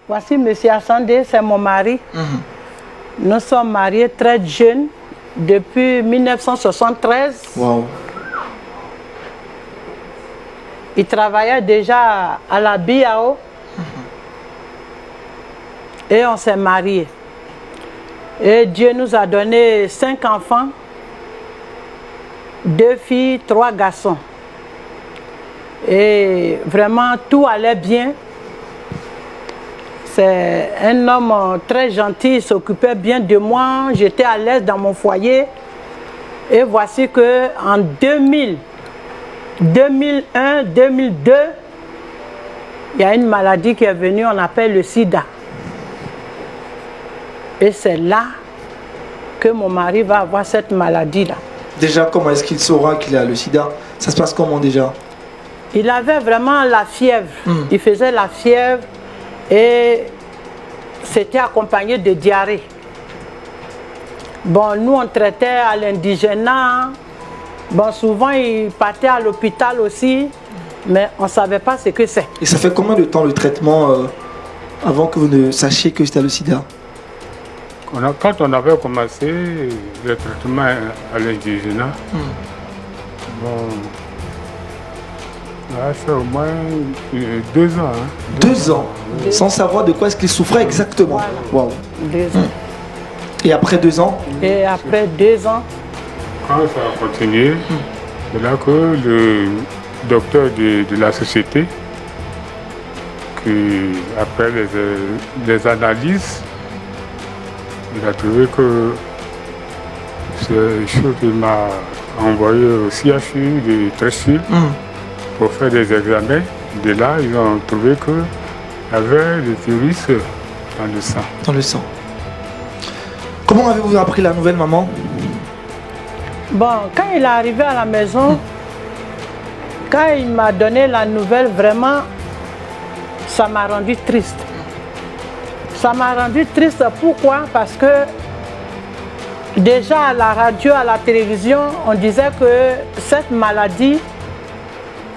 Voici M. Assandé, c'est mon mari. Nous sommes mariés très jeunes, depuis 1973. Wow. Il travaillait déjà à la BIAO. Et on s'est mariés. Et Dieu nous a donné 5 enfants, 2 filles, 3 garçons. Et vraiment, tout allait bien. C'est un homme très gentil, il s'occupait bien de moi, j'étais à l'aise dans mon foyer. Et voici qu'en 2000, 2001, 2002, il y a une maladie qui est venue, on appelle le sida. Et c'est là que mon mari va avoir cette maladie-là. Déjà, comment est-ce qu'il saura qu'il a le sida? Ça se passe comment déjà? Il avait vraiment la fièvre. Il faisait la fièvre et c'était accompagné de diarrhée. Bon, nous, on traitait à l'indigénat. Bon, souvent, il partait à l'hôpital aussi, mais on ne savait pas ce que c'est. Et ça fait combien de temps le traitement avant que vous ne sachiez que c'était le sida? Quand on avait commencé le traitement à l'indigénat, bon, là, c'est au moins 2 ans. 2 ans, sans savoir de quoi est-ce qu'il souffrait exactement. Voilà. Wow. 2 ans. Et après 2 ans? Et après 2 ans, Quand ça a continué, c'est là que le docteur de la société, après les analyses, il a trouvé que c'est chaud qu'il m'a envoyé au CHU de Tressuil pour faire des examens. De là, ils ont trouvé qu'il y avait le virus dans le sang. Dans le sang. Comment avez-vous appris la nouvelle, maman? bon, quand il est arrivé à la maison, quand il m'a donné la nouvelle, vraiment, ça m'a rendu triste. Ça m'a rendu triste, pourquoi? Parce que déjà à la radio, à la télévision, on disait que cette maladie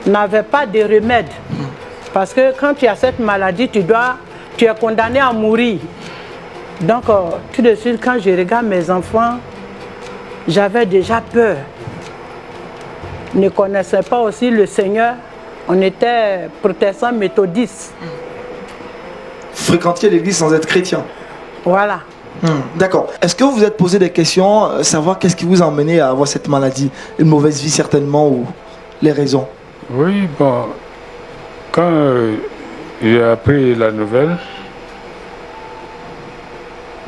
n'avait pas de remède. Parce que quand tu as cette maladie, tu es condamné à mourir. Donc, tout de suite, quand je regarde mes enfants, j'avais déjà peur. Je ne connaissais pas aussi le Seigneur. On était protestants méthodistes. Fréquentiez l'église sans être chrétien. Voilà. D'accord. Est-ce que vous vous êtes posé des questions, savoir qu'est-ce qui vous a amené à avoir cette maladie? Une mauvaise vie certainement, ou les raisons? Oui, bon, quand j'ai appris la nouvelle,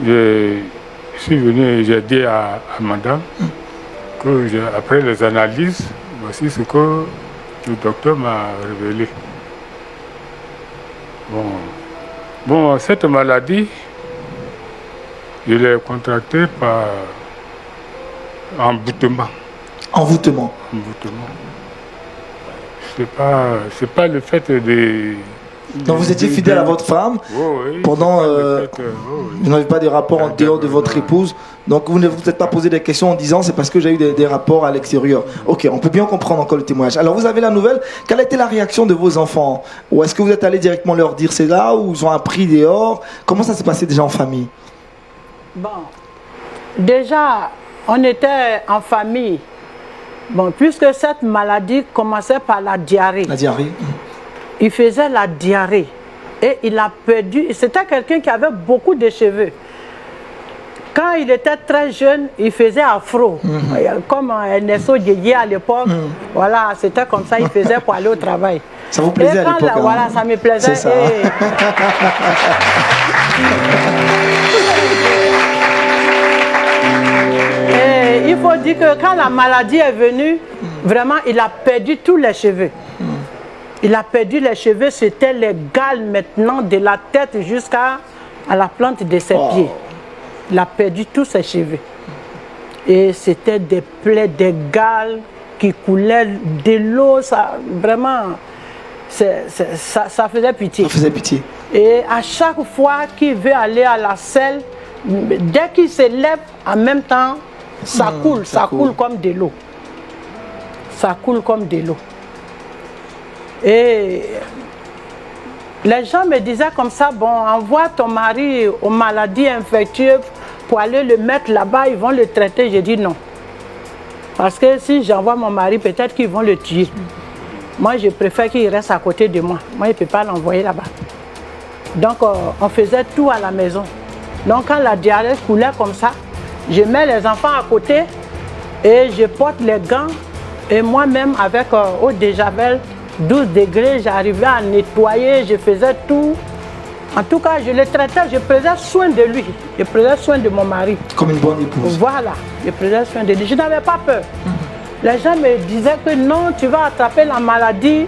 je suis venu, j'ai dit à madame que après les analyses, voici ce que le docteur m'a révélé. Bon, cette maladie, je l'ai contractée par emboutement. Envoûtement. Emboutement. C'est pas le fait de... Donc vous étiez fidèle à votre femme oui, pendant... vous n'avez pas de rapport en dehors de votre épouse. Donc vous ne vous êtes pas posé des questions en disant c'est parce que j'ai eu des rapports à l'extérieur. Ok, on peut bien comprendre encore le témoignage. Alors vous avez la nouvelle. Quelle a été la réaction de vos enfants? Ou est-ce que vous êtes allé directement leur dire c'est là, ou ils ont appris dehors? Comment ça s'est passé déjà en famille? Bon, déjà, on était en famille. Bon, puisque cette maladie commençait par la diarrhée. La diarrhée. Il faisait la diarrhée. Et il a perdu. C'était quelqu'un qui avait beaucoup de cheveux. Quand il était très jeune, il faisait afro. Comme Ernesto Didier à l'époque. Voilà, c'était comme ça, il faisait pour aller au travail. Ça vous plaisait à l'époque? Voilà, ça me plaisait. C'est ça. Et il faut dire que quand la maladie est venue, vraiment, il a perdu tous les cheveux. Il a perdu les cheveux, c'était les gales maintenant, de la tête jusqu'à la plante de ses pieds. Il a perdu tous ses cheveux. Et c'était des plaies, des gales qui coulaient de l'eau, ça, vraiment, ça faisait pitié. Ça faisait pitié. Et à chaque fois qu'il veut aller à la selle, dès qu'il se lève, en même temps, ça coule comme de l'eau. Ça coule comme de l'eau. Et Les gens me disaient comme ça, bon, envoie ton mari aux maladies infectieuses pour aller le mettre là-bas, ils vont le traiter. J'ai dit non. Parce que si j'envoie mon mari, peut-être qu'ils vont le tuer. Moi, je préfère qu'il reste à côté de moi. Moi, je ne peux pas l'envoyer là-bas. Donc, on faisait tout à la maison. Donc, quand la diarrhée coulait comme ça, je mets les enfants à côté et je porte les gants. Et moi-même, avec eau de javel, 12 degrés, j'arrivais à nettoyer, je faisais tout. En tout cas, je le traitais, je prenais soin de lui. Je prenais soin de mon mari. Comme une bonne épouse. Voilà, je prenais soin de lui. Je n'avais pas peur. Les gens me disaient que non, tu vas attraper la maladie.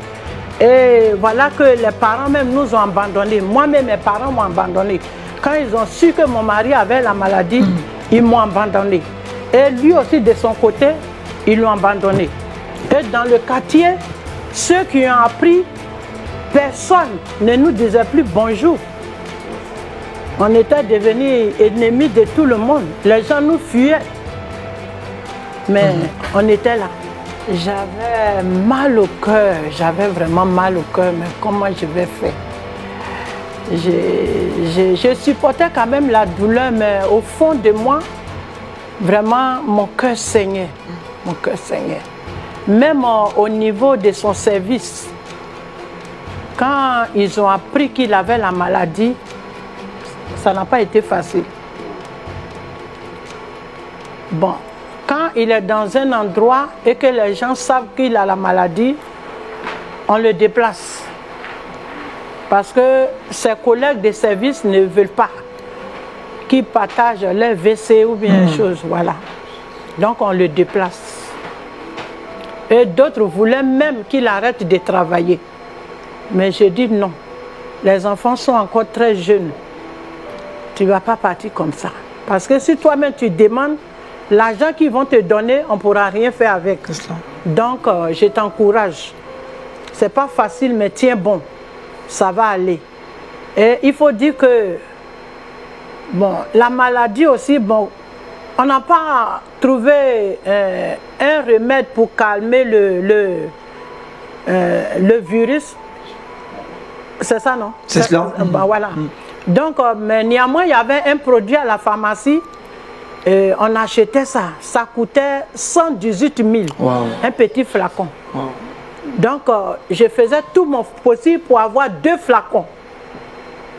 Et voilà que les parents même nous ont abandonnés. Moi-même, mes parents m'ont abandonné. Quand ils ont su que mon mari avait la maladie, ils m'ont abandonné. Et lui aussi, de son côté, ils l'ont abandonné. Et dans le quartier, ceux qui ont appris, personne ne nous disait plus bonjour. On était devenus ennemis de tout le monde. Les gens nous fuyaient. Mais on était là. J'avais mal au cœur, j'avais vraiment mal au cœur, mais comment je vais faire? Je supportais quand même la douleur, mais au fond de moi, vraiment, mon cœur saignait. Mon cœur saignait. Même au niveau de son service, quand ils ont appris qu'il avait la maladie, ça n'a pas été facile. Bon, quand il est dans un endroit et que les gens savent qu'il a la maladie, on le déplace. Parce que ses collègues de service ne veulent pas qu'il partage les WC ou bien chose, voilà. Donc on le déplace. Et d'autres voulaient même qu'il arrête de travailler. Mais je dis non. Les enfants sont encore très jeunes. Tu ne vas pas partir comme ça. Parce que si toi-même tu demandes, l'argent qu'ils vont te donner, on ne pourra rien faire avec. Donc, je t'encourage. Ce n'est pas facile, mais tiens bon. Ça va aller. Et il faut dire que, bon, la maladie aussi, bon, on n'a pas trouvé un remède pour calmer le virus. C'est ça, non? C'est cela. Ben, voilà. Donc, mais néanmoins, il y avait un produit à la pharmacie. On achetait ça. Ça coûtait 118 000. Wow. Un petit flacon. Wow. Donc, je faisais tout mon possible pour avoir 2 flacons.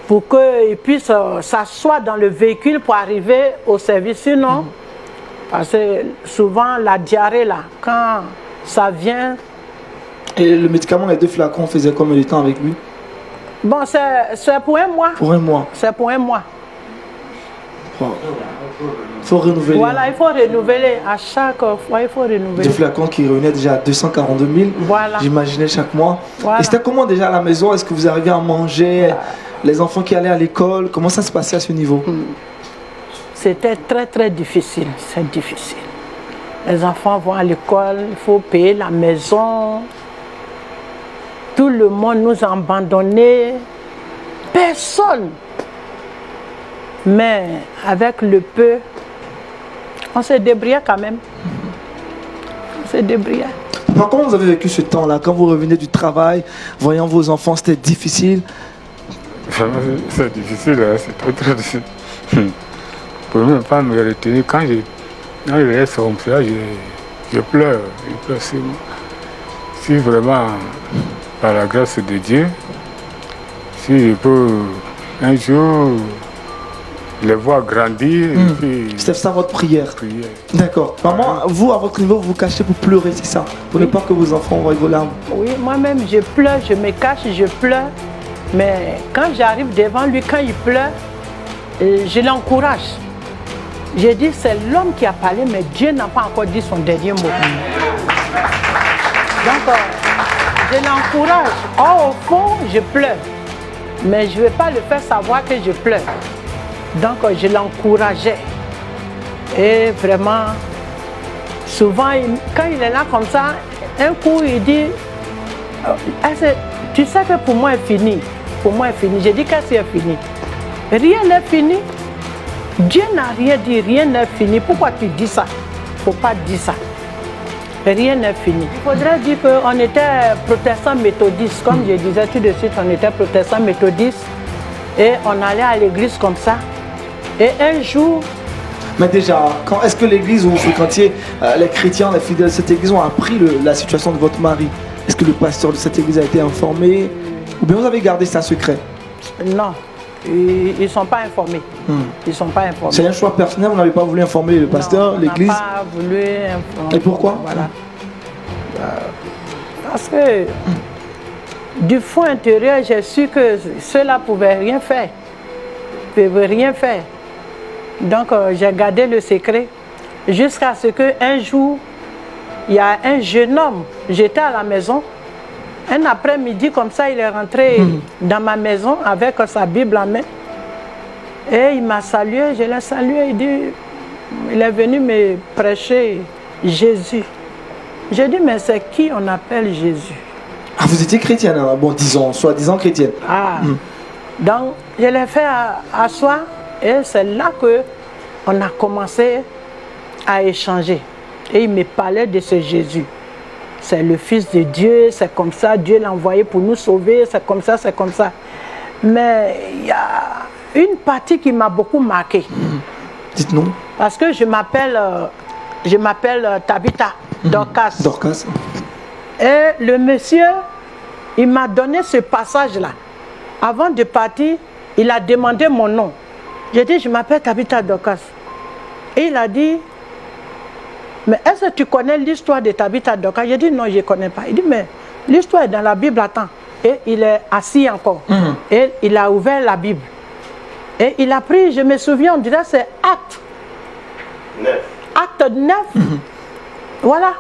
Pour qu'ils puissent s'asseoir dans le véhicule pour arriver au service. Sinon, parce que souvent, la diarrhée, là, quand ça vient... Et le médicament, les 2 flacons, faisaient combien de temps avec lui? Bon, c'est pour un mois. Pour un mois. C'est pour un mois. Wow. Il faut renouveler. Voilà, il faut renouveler. À chaque fois, il faut renouveler. 2 flacons qui revenaient déjà à 242 000. Voilà. J'imaginais chaque mois. Voilà. Et c'était comment déjà à la maison? Est-ce que vous arriviez à manger? Les enfants qui allaient à l'école, comment ça se passait à ce niveau? C'était très très difficile. C'est difficile. Les enfants vont à l'école, il faut payer la maison. Tout le monde nous a abandonnés. Personne. Mais avec le peu, on s'est débrouillé quand même. On s'est débrouillé. Comment vous avez vécu ce temps-là? Quand vous revenez du travail, voyant vos enfants, c'était difficile? C'est difficile, hein? C'est très très difficile. Je ne peux même pas me retenir. Quand je reste comme ça, je pleure. Je pleure sur moi. Si vraiment, par la grâce de Dieu, si je peux un jour les voir grandir. C'est ça votre prière. D'accord. Maman, vous, à votre niveau, vous vous cachez pour pleurer, c'est ça? Pour ne pas que vos enfants voient vos larmes. Oui, moi-même, je pleure, je me cache, je pleure. Mais quand j'arrive devant lui, quand il pleure, je l'encourage. Je dis, c'est l'homme qui a parlé, mais Dieu n'a pas encore dit son dernier mot. Donc, je l'encourage. Or, au fond, je pleure. Mais je ne vais pas le faire savoir que je pleure. Donc, je l'encourageais. Et vraiment, souvent, quand il est là comme ça, un coup, il dit, tu sais que pour moi, c'est fini. Pour moi, c'est fini. J'ai dit, qu'est-ce qui est fini? Rien n'est fini. Dieu n'a rien dit, rien n'est fini. Pourquoi tu dis ça? Il ne faut pas dire ça. Rien n'est fini. Il faudrait dire qu'on était protestants méthodistes. Comme je disais tout de suite, on était protestants méthodistes. Et on allait à l'église comme ça. Et un jour... Mais déjà, est-ce que l'église où vous fréquentiez, les chrétiens, les fidèles de cette église ont appris la situation de votre mari? Est-ce que le pasteur de cette église a été informé? Ou bien vous avez gardé ça secret? Non, ils ne sont pas informés. Ils sont pas informés. C'est un choix personnel, vous n'avez pas voulu informer le pasteur, l'église? On n'a pas voulu informer. Et pourquoi? Voilà. Parce que du fond intérieur, j'ai su que ceux-là ne pouvaient rien faire. Ils ne pouvaient rien faire. Donc j'ai gardé le secret jusqu'à ce qu'un jour, il y a un jeune homme, j'étais à la maison, un après-midi comme ça, il est rentré dans ma maison avec sa Bible en main. Et il m'a salué, je l'ai salué, il est venu me prêcher Jésus. J'ai dit, mais c'est qui on appelle Jésus? Ah, vous étiez chrétienne, hein? Bon, disons, soi-disant chrétienne. Ah, donc je l'ai fait asseoir et c'est là qu'on a commencé à échanger. Et il me parlait de ce Jésus. C'est le Fils de Dieu, c'est comme ça, Dieu l'a envoyé pour nous sauver, c'est comme ça, c'est comme ça. Mais il y a une partie qui m'a beaucoup marqué. Dites-nous. Parce que je m'appelle Tabitha Dorcas. Dorcas. Et le monsieur, il m'a donné ce passage-là. Avant de partir, il a demandé mon nom. J'ai dit, je m'appelle Tabitha Dorcas. Et il a dit, mais est-ce que tu connais l'histoire de Tabitha Dorcas? J'ai dit, non, je ne connais pas. Il dit, mais l'histoire est dans la Bible, attends. Et il est assis encore. Et il a ouvert la Bible. Et il a pris, je me souviens, on dirait c'est Acte 9. Acte 9. Voilà.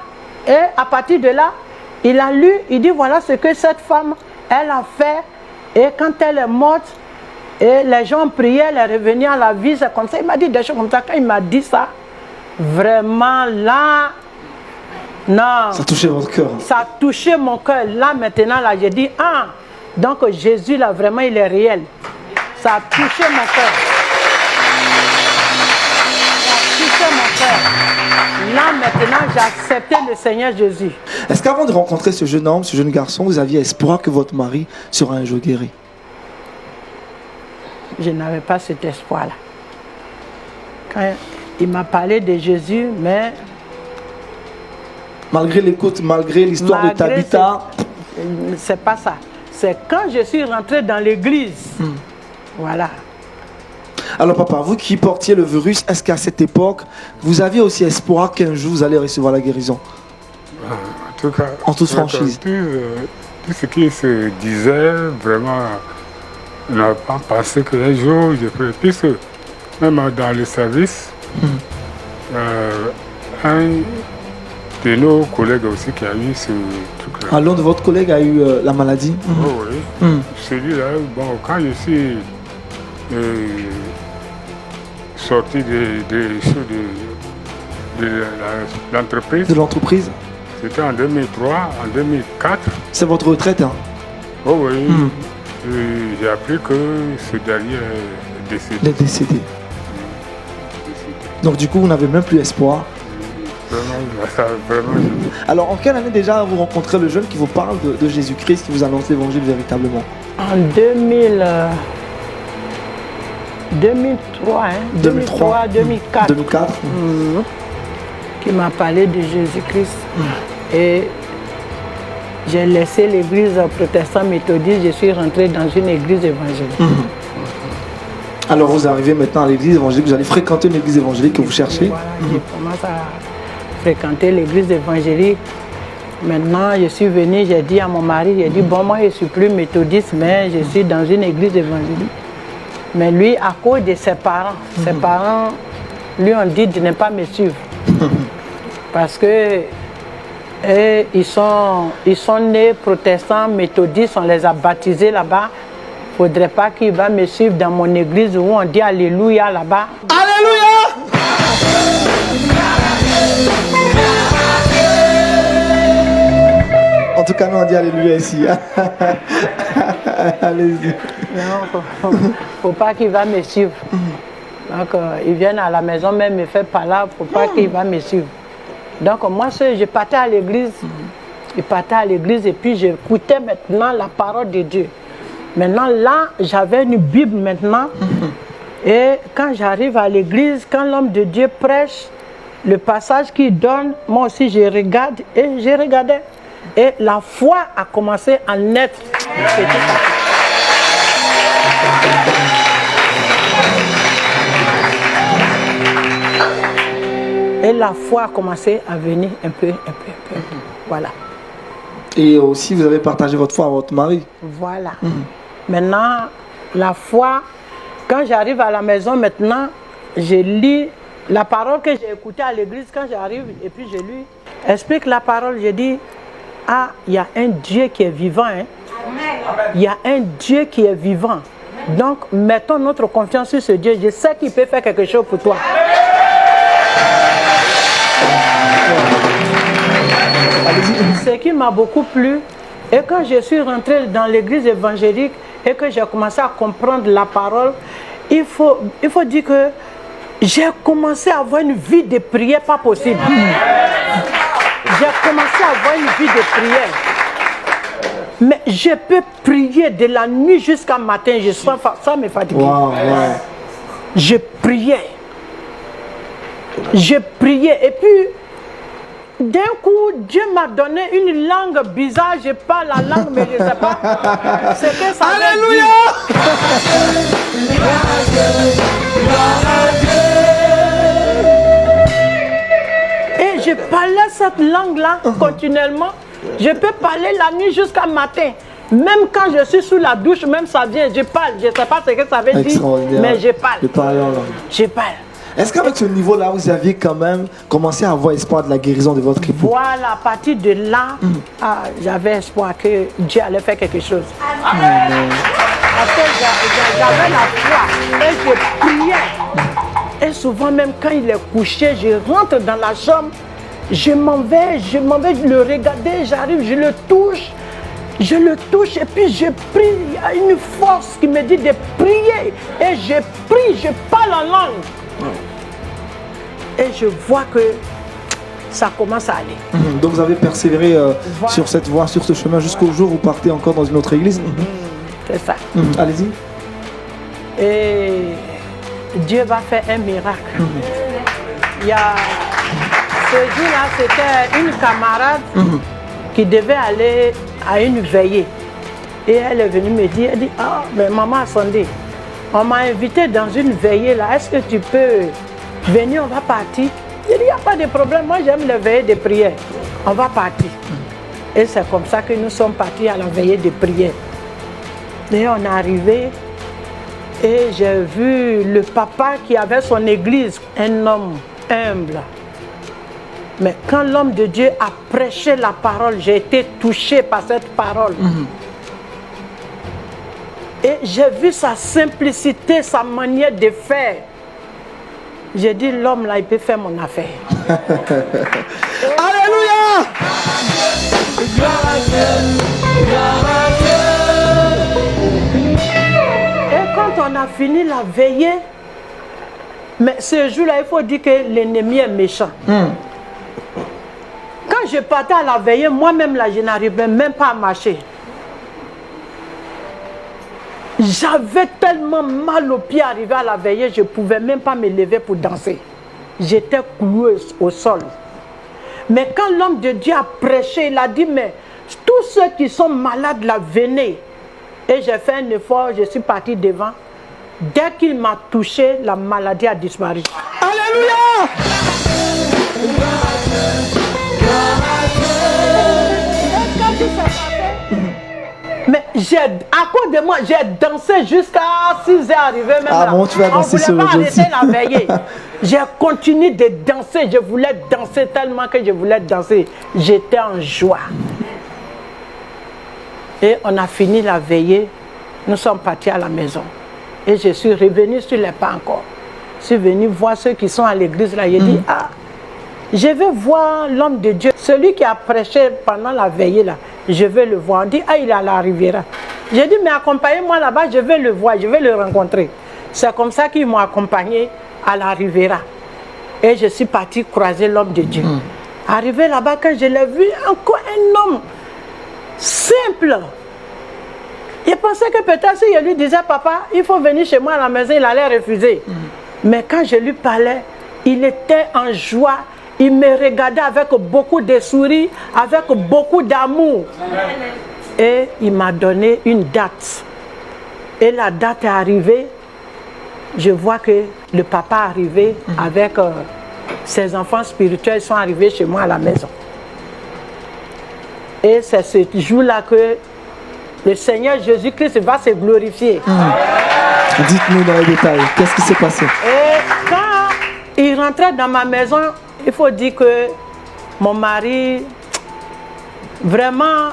Et à partir de là, il a lu, il dit, voilà ce que cette femme, elle a fait. Et quand elle est morte, et les gens priaient, elle est revenue à la vie, c'est comme ça. Il m'a dit des choses comme ça. Quand il m'a dit ça, vraiment là, non. Ça a touché votre cœur. Ça a touché mon cœur. Là, maintenant, là, j'ai dit, ah, donc Jésus, là, vraiment, il est réel. Ça a touché mon cœur. Ça a touché mon cœur. Là, maintenant, j'ai accepté le Seigneur Jésus. Est-ce qu'avant de rencontrer ce jeune homme, ce jeune garçon, vous aviez espoir que votre mari sera un jour guéri? Je n'avais pas cet espoir-là. Quand il m'a parlé de Jésus, mais... Malgré l'écoute, malgré l'histoire de Tabitha... C'est pas ça. C'est quand je suis rentré dans l'église. Voilà. Alors papa, vous qui portiez le virus, est-ce qu'à cette époque, vous aviez aussi espoir qu'un jour vous allez recevoir la guérison? En tout cas, en toute franchise. Tout ce qui se disait, vraiment, on n'a pas pensé qu'un jour je ferais. Puisque même dans le service, un de nos collègues aussi qui a eu ce truc-là. Ah, l'un de votre collègue a eu la maladie? Oh, oui. Celui-là, bon, quand je suis sorti de l'entreprise. De l'entreprise? C'était en 2003, en 2004. C'est votre retraite, hein? Oh oui. J'ai appris que ce dernier est décédé. Il est décédé. Donc du coup, vous n'avez même plus espoir? Vraiment. Alors, en quelle année déjà vous rencontrez le jeune qui vous parle de Jésus-Christ, qui vous annonce l'évangile véritablement? En 2003, hein? 2003, 2004. 2004. Qui m'a parlé de Jésus-Christ. Et j'ai laissé l'église protestante méthodiste, je suis rentré dans une église évangélique. Alors vous arrivez maintenant à l'église évangélique, vous allez fréquenter une église évangélique que vous cherchez. Voilà, je commence à fréquenter l'église évangélique. Maintenant, je suis venu, j'ai dit à mon mari, j'ai dit, bon, moi je ne suis plus méthodiste, mais je suis dans une église évangélique. Mais lui, à cause de ses parents lui ont dit de ne pas me suivre. Parce que ils sont nés protestants, méthodistes, on les a baptisés là-bas. Il ne faudrait pas qu'il va me suivre dans mon église où on dit Alléluia là-bas. Alléluia! En tout cas, nous on dit Alléluia ici. Allez-y. Non, faut pas qu'il va me suivre. Donc, ils viennent à la maison, même me faire par là, faut pas qu'il va me suivre. Donc moi, je partais à l'église. Je partais à l'église et puis j'écoutais maintenant la parole de Dieu. Maintenant là, j'avais une Bible maintenant. Et quand j'arrive à l'église, quand l'homme de Dieu prêche, le passage qu'il donne, moi aussi je regarde et je regardais. Et la foi a commencé à naître. Et la foi a commencé à venir un peu. Voilà. Et aussi, vous avez partagé votre foi à votre mari. Voilà. Maintenant, la foi, quand j'arrive à la maison maintenant, je lis la parole que j'ai écoutée à l'église quand j'arrive et puis je lui explique la parole. Je dis, ah, il y a un Dieu qui est vivant. Hein? Il y a un Dieu qui est vivant. Donc, mettons notre confiance sur ce Dieu. Je sais qu'il peut faire quelque chose pour toi. Ce qui m'a beaucoup plu, et quand je suis rentré dans l'église évangélique et que j'ai commencé à comprendre la parole, il faut dire que j'ai commencé à avoir une vie de prière pas possible. J'ai commencé à avoir une vie de prière. Mais je peux prier de la nuit jusqu'à matin, ça me fatigue. Wow. Je priais. Et puis, d'un coup, Dieu m'a donné une langue bizarre. Je parle la langue, mais je ne sais pas ce que ça veut dire. Et je parlais cette langue-là continuellement. Je peux parler la nuit jusqu'à matin. Même quand je suis sous la douche, même ça vient, je parle. Je ne sais pas ce que ça veut dire, mais je parle. Je parle. Est-ce qu'avec ce niveau-là, vous aviez quand même commencé à avoir espoir de la guérison de votre époux? Voilà, à partir de là, j'avais espoir que Dieu allait faire quelque chose. Parce que j'avais la foi et je priais. Et souvent, même quand il est couché, je rentre dans la chambre, je m'en vais le regarder, j'arrive, je le touche et puis je prie. Il y a une force qui me dit de prier. Et je prie, je parle en langue. Et je vois que ça commence à aller. Donc vous avez persévéré sur cette voie, sur ce chemin, jusqu'au jour où vous partez encore dans une autre église. C'est ça. Allez-y. Et Dieu va faire un miracle. Il y a ce jour-là, c'était une camarade qui devait aller à une veillée. Et elle est venue me dire, elle dit, ah, mais maman Sondé, on m'a invité dans une veillée là, est-ce que tu peux venir, on va partir? J'ai dit, il n'y a pas de problème, moi j'aime les veillées de prière, on va partir. Et c'est comme ça que nous sommes partis à la veillée de prière. Et on est arrivé et j'ai vu le papa qui avait son église, un homme humble. Mais quand l'homme de Dieu a prêché la parole, j'ai été touché par cette parole. Et j'ai vu sa simplicité, sa manière de faire. J'ai dit, l'homme là, il peut faire mon affaire. Alléluia! Et quand on a fini la veillée, mais ce jour-là, il faut dire que l'ennemi est méchant. Quand je partais à la veillée, moi-même là, je n'arrivais même pas à marcher. J'avais tellement mal aux pieds arrivé à la veillée, je ne pouvais même pas me lever pour danser. J'étais clouée au sol. Mais quand l'homme de Dieu a prêché, il a dit, mais tous ceux qui sont malades là, venez. Et j'ai fait un effort, je suis partie devant. Dès qu'il m'a touché, la maladie a disparu. Alléluia! Mais à cause de moi, j'ai dansé jusqu'à 6 heures arrivé même là. Bon, tu vas danser on ne voulait pas arrêter aussi. la veillée. J'ai continué de danser, je voulais danser tellement que je voulais danser. J'étais en joie. Et on a fini la veillée, nous sommes partis à la maison. Et je suis revenu sur les pas encore. Je suis venu voir ceux qui sont à l'église là. J'ai dit, ah, je vais voir l'homme de Dieu, celui qui a prêché pendant la veillée là. Je vais le voir. On dit, ah, il est à la Riviera. J'ai dit, mais accompagnez-moi là-bas, je vais le voir, je vais le rencontrer. C'est comme ça qu'ils m'ont accompagné à la Riviera. Et je suis parti croiser l'homme de Dieu. Arrivé là-bas, quand je l'ai vu, encore un homme simple. Il pensait que peut-être si je lui disais, papa, il faut venir chez moi à la maison, il allait refuser. Mais quand je lui parlais, il était en joie. Il me regardait avec beaucoup de sourires, avec beaucoup d'amour. Et il m'a donné une date. Et la date est arrivée. Je vois que le papa est arrivé avec ses enfants spirituels, sont arrivés chez moi à la maison. Et c'est ce jour-là que le Seigneur Jésus-Christ va se glorifier. Dites-nous dans les détails, qu'est-ce qui s'est passé? Et quand il rentrait dans ma maison, il faut dire que mon mari, vraiment,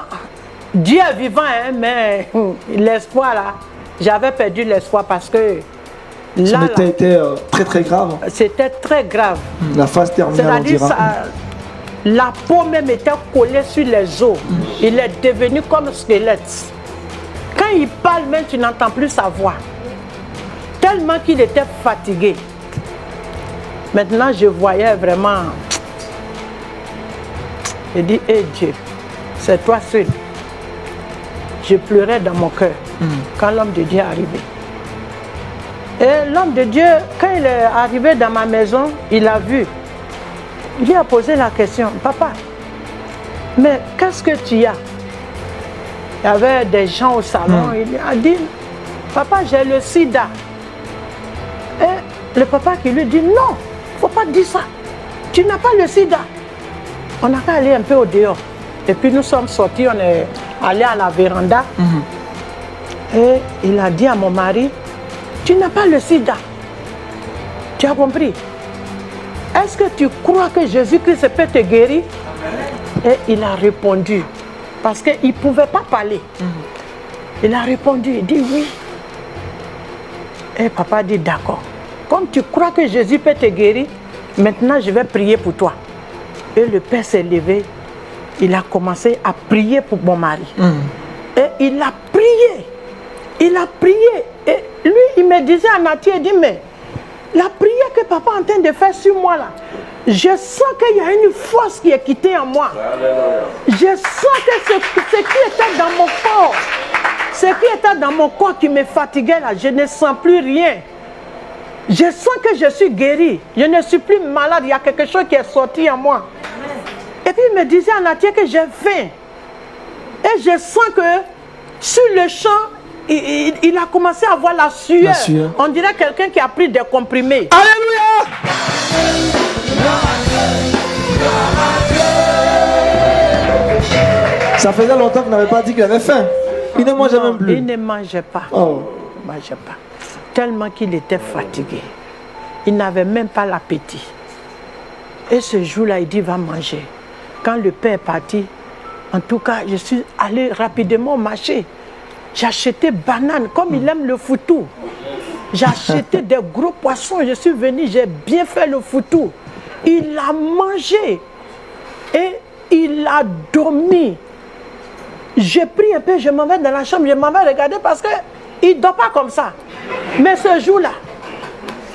Dieu est vivant, hein, mais l'espoir là, j'avais perdu l'espoir parce que là, était très très grave. C'était très grave. La phase terminale, on dira. La peau même était collée sur les os. Il est devenu comme squelette. Quand il parle même, tu n'entends plus sa voix. Tellement qu'il était fatigué. Maintenant, je voyais vraiment... Je dis, hé Dieu, c'est toi seul. Je pleurais dans mon cœur quand l'homme de Dieu est arrivé. Et l'homme de Dieu, quand il est arrivé dans ma maison, il a vu. Il lui a posé la question, papa, mais qu'est-ce que tu as? Il y avait des gens au salon, il lui a dit, papa, j'ai le sida. Et le papa qui lui dit, non, il ne faut pas dire ça. Tu n'as pas le sida. On a qu'à aller un peu au dehors. Et puis nous sommes sortis, on est allé à la véranda. Et il a dit à mon mari, tu n'as pas le sida. Tu as compris? Est-ce que tu crois que Jésus-Christ peut te guérir? Et il a répondu, parce qu'il ne pouvait pas parler. Il a répondu, il dit oui. Et papa dit d'accord. Comme tu crois que Jésus peut te guérir, maintenant je vais prier pour toi. Et le père s'est levé, il a commencé à prier pour mon mari. Et il a prié. Il a prié. Et lui, il me disait à Mathieu, il dit, mais la prière que papa est en train de faire sur moi là, je sens qu'il y a une force qui est quittée en moi. Je sens que ce qui était dans mon corps, ce qui était dans mon corps qui me fatiguait là, je ne sens plus rien. Je sens que je suis guéri. Je ne suis plus malade. Il y a quelque chose qui est sorti en moi. Et puis il me disait à Mathieu que j'ai faim. Et je sens que sur le champ, il a commencé à avoir la sueur. On dirait quelqu'un qui a pris des comprimés. Alléluia! Ça faisait longtemps qu'il n'avait pas dit qu'il avait faim. Il ne mangeait même plus. Il ne mangeait pas. Oh. Il ne mangeait pas. Tellement qu'il était fatigué. Il n'avait même pas l'appétit. Et ce jour-là, il dit, va manger. Quand le père est parti, en tout cas, je suis allé rapidement au marché. J'ai acheté banane, comme il aime le foutou. J'ai acheté des gros poissons. Je suis venu, j'ai bien fait le foutou. Il a mangé. Et il a dormi. J'ai pris un peu, je m'en vais dans la chambre, je m'en vais regarder parce qu'il ne dort pas comme ça. Mais ce jour-là,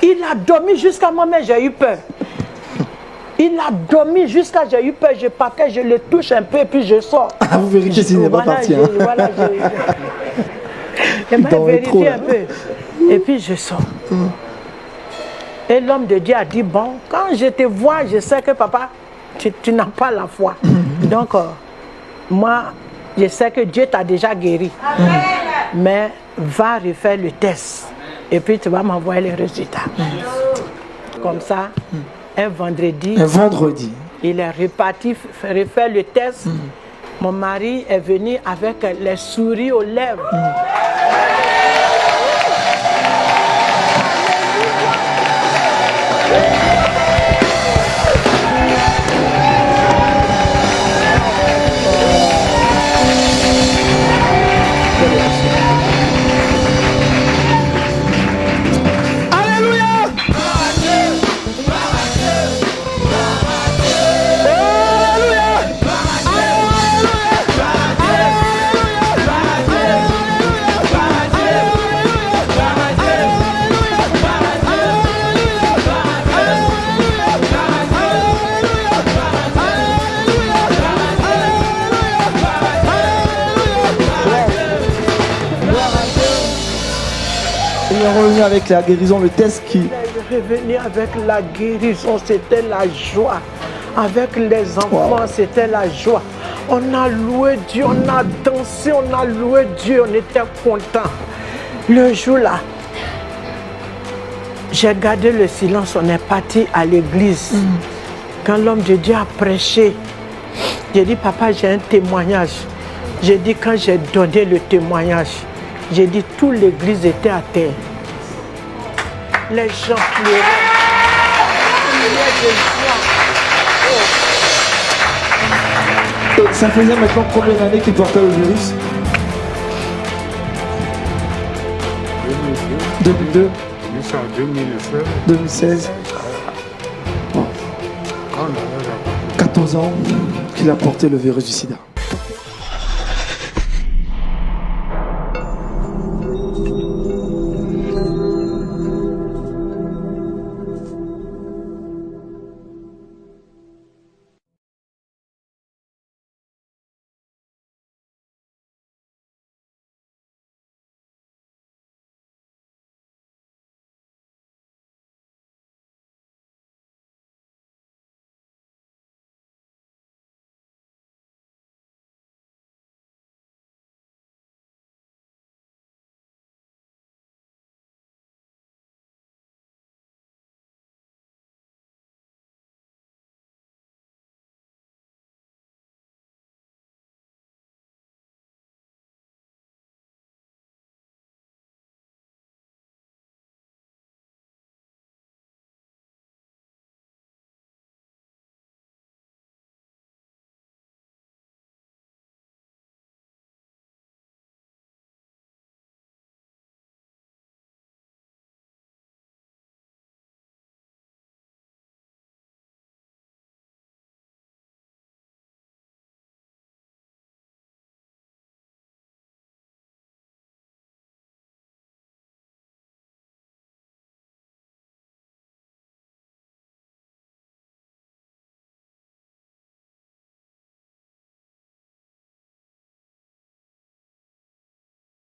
il a dormi jusqu'à moi-même, j'ai eu peur. Il a dormi jusqu'à j'ai eu peur, je partais, je le touche un peu et puis je sors. Ah, vous vérifiez s'il n'est pas parti. Voilà, je vérifie un peu. Et puis je sors. Et l'homme de Dieu a dit, bon, quand je te vois, je sais que papa, tu n'as pas la foi. Donc, moi, je sais que Dieu t'a déjà guéri. Mais va refaire le test. Et puis tu vas m'envoyer les résultats. Comme ça, un vendredi, il est reparti refaire le test. Mon mari est venu avec les souris aux lèvres. revenus avec la guérison, le test qui... Il est revenu avec la guérison, c'était la joie. Avec les enfants, c'était la joie. On a loué Dieu, on a dansé, on a loué Dieu, on était contents. Le jour-là, j'ai gardé le silence, on est parti à l'église. Quand l'homme de Dieu a prêché, j'ai dit, papa, j'ai un témoignage. J'ai dit, quand j'ai donné le témoignage, j'ai dit, toute l'église était à terre. Les gens pleuraient. Il y a des joies. Ça faisait maintenant combien d'années qu'il portait le virus? 2002. Jusqu'en 2016. 2016. 14 ans qu'il a porté le virus du sida.